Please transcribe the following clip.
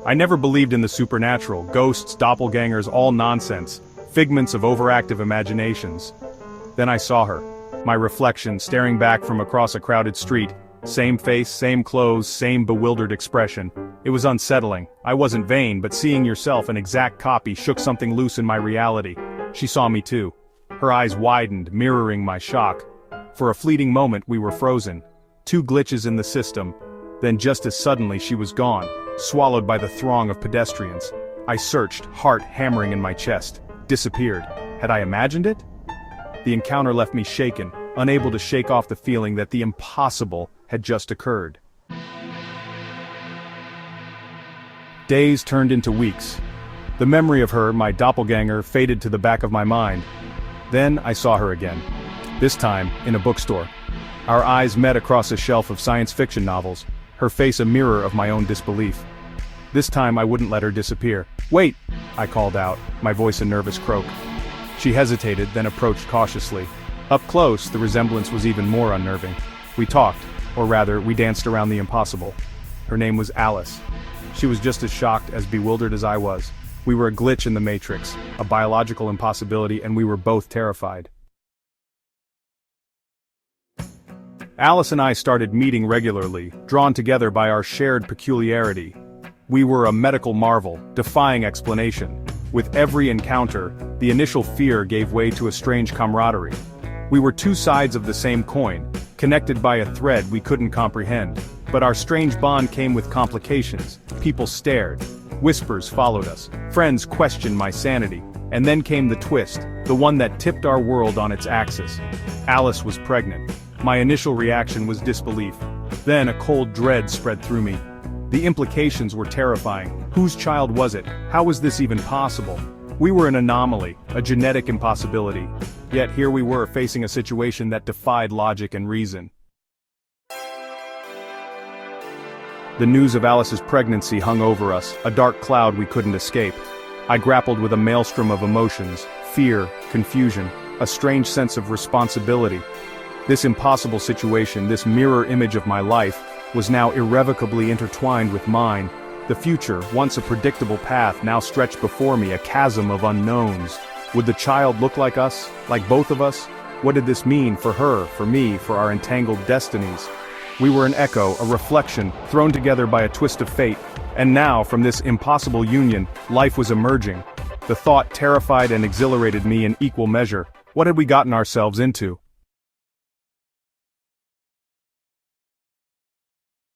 I never believed in the supernatural, ghosts, doppelgangers, all nonsense, figments of overactive imaginations. Then I saw her, my reflection staring back from across a crowded street, same face, same clothes, same bewildered expression. It was unsettling. I wasn't vain, but seeing yourself an exact copy shook something loose in my reality. She saw me too. Her eyes widened, mirroring my shock. For a fleeting moment we were frozen. Two glitches in the system. Then just as suddenly she was gone, swallowed by the throng of pedestrians. I searched, heart hammering in my chest. Disappeared. Had I imagined it? The encounter left me shaken, unable to shake off the feeling that the impossible had just occurred. Days turned into weeks. The memory of her, my doppelganger, faded to the back of my mind. Then I saw her again. This time, in a bookstore. Our eyes met across a shelf of science fiction novels, her face a mirror of my own disbelief. This time I wouldn't let her disappear. "Wait!" I called out, my voice a nervous croak. She hesitated, then approached cautiously. Up close, the resemblance was even more unnerving. We talked, or rather, we danced around the impossible. Her name was Alice. She was just as shocked, as bewildered as I was. We were a glitch in the matrix, a biological impossibility, and we were both terrified. Alice and I started meeting regularly, drawn together by our shared peculiarity. We were a medical marvel, defying explanation. With every encounter, the initial fear gave way to a strange camaraderie. We were two sides of the same coin, connected by a thread we couldn't comprehend. But our strange bond came with complications. People stared. Whispers followed us. Friends questioned my sanity. And then came the twist, the one that tipped our world on its axis. Alice was pregnant. My initial reaction was disbelief. Then a cold dread spread through me. The implications were terrifying. Whose child was it? How was this even possible? We were an anomaly, a genetic impossibility. Yet here we were facing a situation that defied logic and reason. The news of Alice's pregnancy hung over us, a dark cloud we couldn't escape. I grappled with a maelstrom of emotions, fear, confusion, a strange sense of responsibility. This impossible situation, this mirror image of my life, was now irrevocably intertwined with mine. The future, once a predictable path, now stretched before me, a chasm of unknowns. Would the child look like us, like both of us? What did this mean for her, for me, for our entangled destinies? We were an echo, a reflection, thrown together by a twist of fate. And now, from this impossible union, life was emerging. The thought terrified and exhilarated me in equal measure. What had we gotten ourselves into?